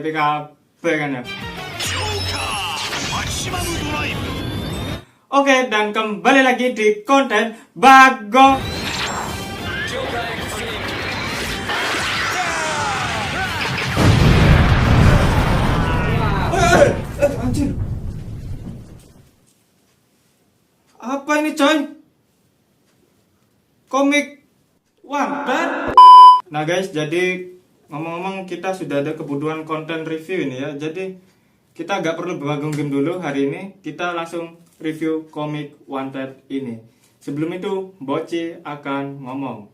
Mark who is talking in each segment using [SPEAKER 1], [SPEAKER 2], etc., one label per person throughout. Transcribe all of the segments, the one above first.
[SPEAKER 1] APK kan ya. Oke, dan kembali lagi di konten Bago. Anjir. Apa ini coy? Komik Wanted. Nah guys, jadi ngomong-ngomong kita sudah ada kebutuhan konten review ini ya. Jadi kita nggak perlu bangun game dulu hari ini. Kita langsung review komik Wanted ini. Sebelum itu, Boci akan ngomong.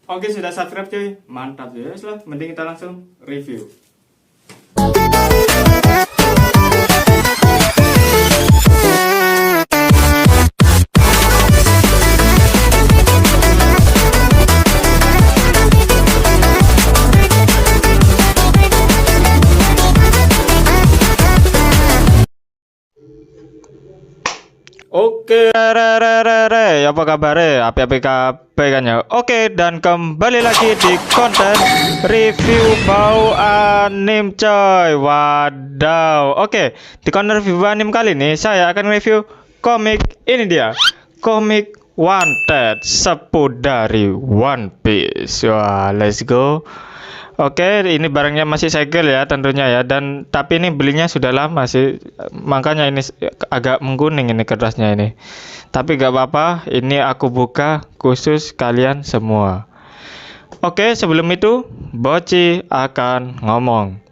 [SPEAKER 1] Oke, sudah subscribe cuy. Mantap ya. Mending kita langsung review. Oke, apa kabar? Api-api kabeh kan ya. Oke, dan kembali lagi di konten review bau anim coy. Wadaw. Oke, di konten review anim kali ini saya akan review komik ini dia. Komik Wanted sepudari One Piece. Wah, let's go. Oke, ini barangnya masih segel ya tentunya ya, dan tapi ini belinya sudah lama sih, makanya ini agak mengkuning ini kertasnya ini. Tapi gak apa-apa, ini aku buka khusus kalian semua. Oke, sebelum itu Boci akan ngomong.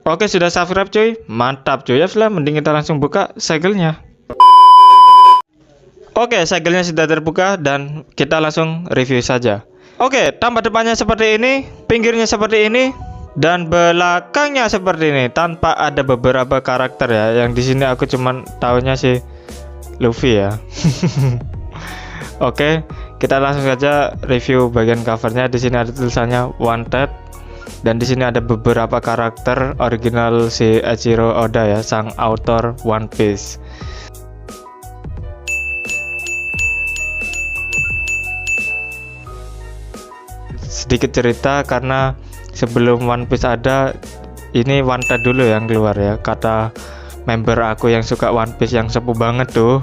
[SPEAKER 1] Oke, sudah subscribe cuy, mantap cuy ya. Mending kita langsung buka segelnya. Oke, segelnya sudah terbuka dan kita langsung review saja. Oke, tampak depannya seperti ini, pinggirnya seperti ini, dan belakangnya seperti ini. Tanpa ada beberapa karakter ya. Yang di sini aku cuman tahunya si Luffy ya. Oke, kita langsung saja review bagian covernya. Di sini ada tulisannya Wanted, dan di sini ada beberapa karakter original si Eiichiro Oda ya, sang author One Piece. Sedikit cerita, karena sebelum One Piece ada, ini Wanted dulu yang keluar ya. Kata member aku yang suka One Piece yang sepuh banget tuh,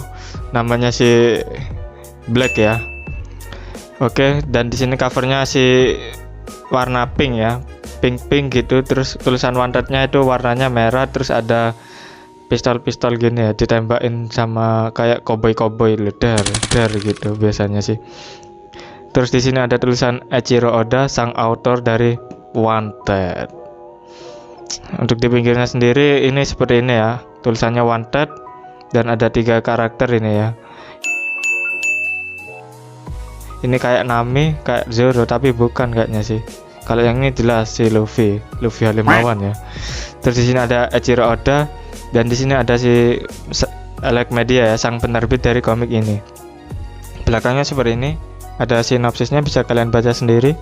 [SPEAKER 1] namanya si Black ya. Oke, dan di sini covernya si warna pink ya, pink gitu. Terus tulisan Wanted-nya itu warnanya merah, terus ada pistol gini ya, ditembakin sama kayak koboi ledar gitu biasanya sih. Terus di sini ada tulisan Eiichiro Oda, sang author dari Wanted. Untuk di pinggirnya sendiri ini seperti ini ya, tulisannya Wanted, dan ada 3 karakter ini ya. Ini kayak Nami, kayak Zoro, tapi bukan kayaknya sih. Kalau yang ini jelas si Luffy Halimawan ya. Terus di sini ada Eiichiro Oda, dan di sini ada si Elec Media ya, sang penerbit dari komik ini. Belakangnya seperti ini. Ada sinopsisnya, bisa kalian baca sendiri.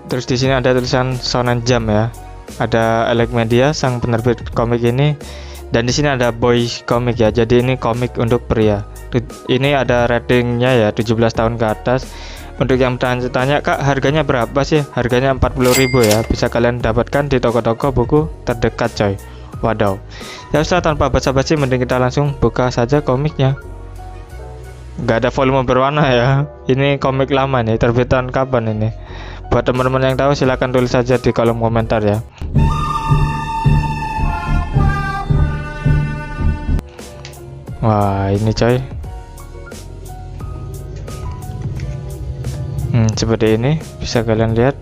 [SPEAKER 1] Terus di sini ada tulisan Shonen Jump ya. Ada Elec Media, sang penerbit komik ini, dan di sini ada Boys Comic ya. Jadi ini komik untuk pria. Ini ada ratingnya ya, 17 tahun ke atas. Untuk yang tanya, Kak, harganya berapa sih? Harganya 40.000 ya. Bisa kalian dapatkan di toko-toko buku terdekat coy. Wadaw. Ya sudah, tanpa basa-basi mending kita langsung buka saja komiknya. Gak ada volume berwarna ya. Ini komik lama nih, terbitan kapan ini? Buat teman-teman yang tahu silahkan tulis saja di kolom komentar ya. Wah, ini coy. Seperti ini, bisa kalian lihat.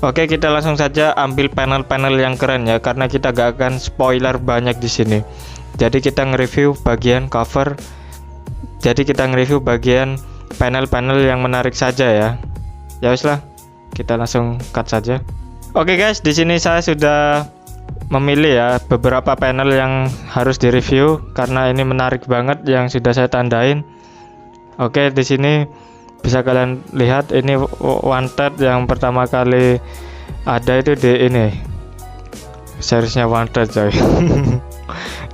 [SPEAKER 1] Oke, kita langsung saja ambil panel-panel yang keren ya, karena kita gak akan spoiler banyak di sini. Jadi kita nge-review bagian cover. Jadi kita nge-review bagian panel-panel yang menarik saja ya. Ya wis lah, kita langsung cut saja. Oke guys, di sini saya sudah memilih ya beberapa panel yang harus direview karena ini menarik banget yang sudah saya tandain. Oke, di sini bisa kalian lihat ini Wanted yang pertama kali ada itu di ini seriesnya Wanted coy.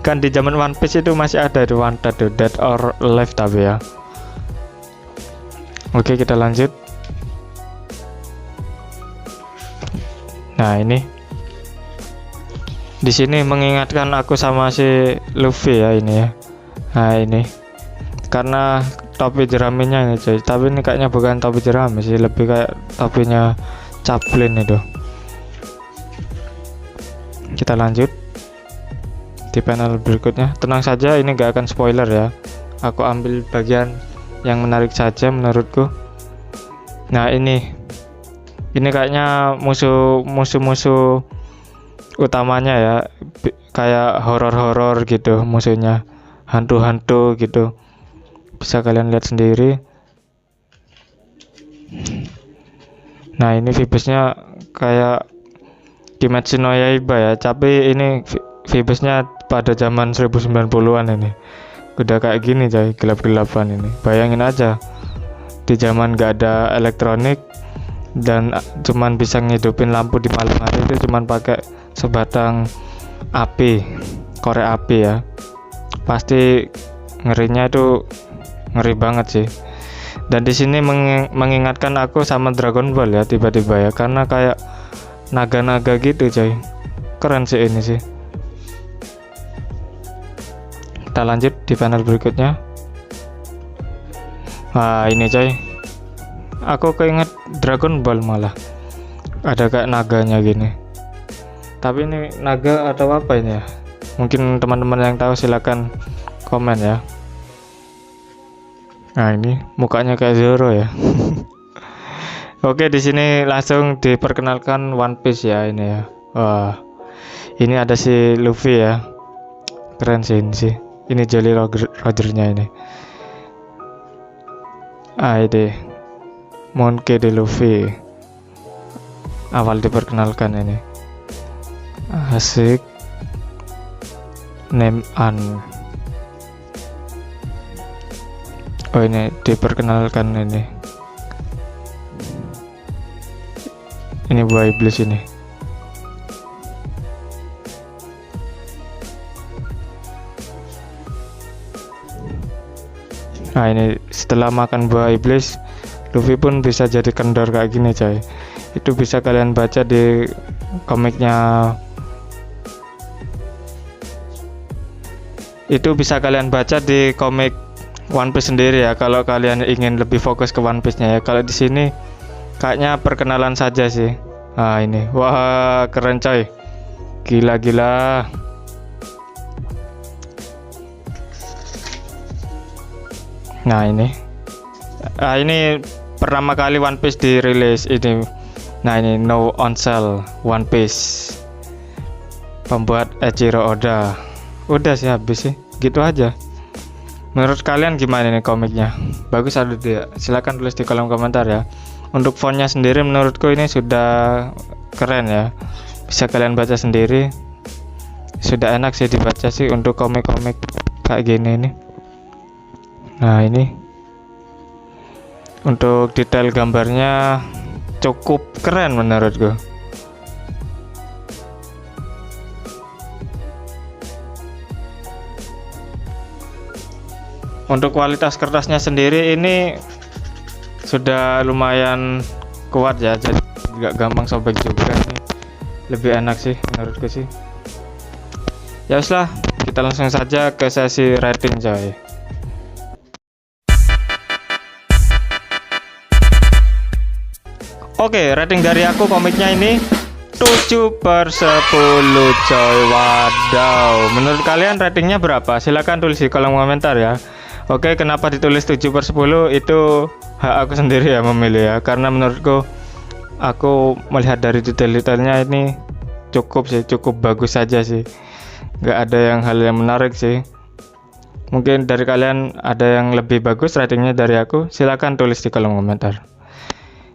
[SPEAKER 1] Kan di zaman One Piece itu masih ada di One Dead, Dead or Alive tapi ya. Oke, kita lanjut. Nah, ini di sini mengingatkan aku sama si Luffy ya ini ya. Nah, ini karena topi jeraminya ini cuy, tapi ini kayaknya bukan topi jerami sih, lebih kayak topinya Chaplin itu. Kita lanjut di panel berikutnya. Tenang saja, ini gak akan spoiler ya, aku ambil bagian yang menarik saja menurutku. Nah, ini kayaknya musuh utamanya ya, kayak horor-horor gitu musuhnya, hantu-hantu gitu, bisa kalian lihat sendiri. Nah, ini Phoebusnya kayak Kimetsu no Yaiba ya, tapi ini Phoebusnya pada zaman 1090-an ini udah kayak gini coy, gelap-gelapan ini. Bayangin aja di zaman gak ada elektronik dan cuman bisa ngidupin lampu di malam hari itu cuman pakai sebatang api, korek api ya. Pasti ngerinya itu ngeri banget sih. Dan di sini mengingatkan aku sama Dragon Ball ya, tiba-tiba ya, karena kayak naga-naga gitu coy. Keren sih ini sih. Kita lanjut di panel berikutnya. Nah, ini coy, aku keinget Dragon Ball malah, ada kayak naganya gini. Tapi ini naga atau apa ini ya? Mungkin teman-teman yang tahu silakan komen ya. Nah, ini mukanya kayak Zoro ya. Oke, di sini langsung diperkenalkan One Piece ya ini ya. Wah, ini ada si Luffy ya, keren sih ini sih. Ini Jolly Roger-nya ini. Ini Monkey D. Luffy awal diperkenalkan ini. Asik. Name an. Oh, ini diperkenalkan ini. Ini buah iblis ini. Nah, ini setelah makan buah iblis, Luffy pun bisa jadi kendor kayak gini coy. Itu bisa kalian baca di komiknya. Itu bisa kalian baca di komik One Piece sendiri ya, kalau kalian ingin lebih fokus ke One Piece-nya ya. Kalau di sini kayaknya perkenalan saja sih. Nah, ini wah keren coy, gila-gila. Nah, ini pertama kali One Piece dirilis ini. Nah, ini No On Sale One Piece, pembuat Eiichiro Oda. Udah sih, habis sih, gitu aja. Menurut kalian gimana nih komiknya? Bagus atau tidak? Silahkan tulis di kolom komentar ya. Untuk fontnya sendiri menurutku ini sudah keren ya, bisa kalian baca sendiri. Sudah enak sih dibaca sih untuk komik-komik kayak gini nih. Nah, ini untuk detail gambarnya cukup keren menurutku. Untuk kualitas kertasnya sendiri ini sudah lumayan kuat ya, jadi nggak gampang sobek juga. Ini lebih enak sih menurutku sih. Ya uslah, kita langsung saja ke sesi rating coy. Oke, rating dari aku komiknya ini 7/10 coy. Wadaw, menurut kalian ratingnya berapa? Silahkan tulis di kolom komentar ya. Oke, kenapa ditulis 7/10? Itu hak aku sendiri ya memilih ya, karena menurutku aku melihat dari detail-detailnya ini cukup sih, cukup bagus saja sih. Nggak ada hal yang menarik sih. Mungkin dari kalian ada yang lebih bagus ratingnya dari aku, silahkan tulis di kolom komentar.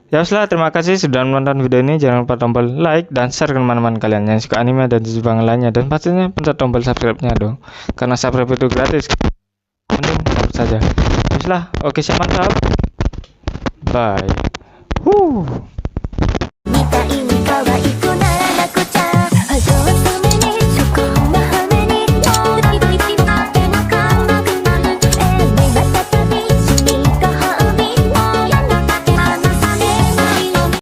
[SPEAKER 1] Ya sudah, terima kasih sudah menonton video ini. Jangan lupa tombol like dan share ke teman-teman kalian yang suka anime dan Jepang lainnya, dan pastinya pencet tombol subscribe-nya dong, karena subscribe itu gratis. Mending subscribe saja. Ya sudah, oke, siap, mantap. Bye.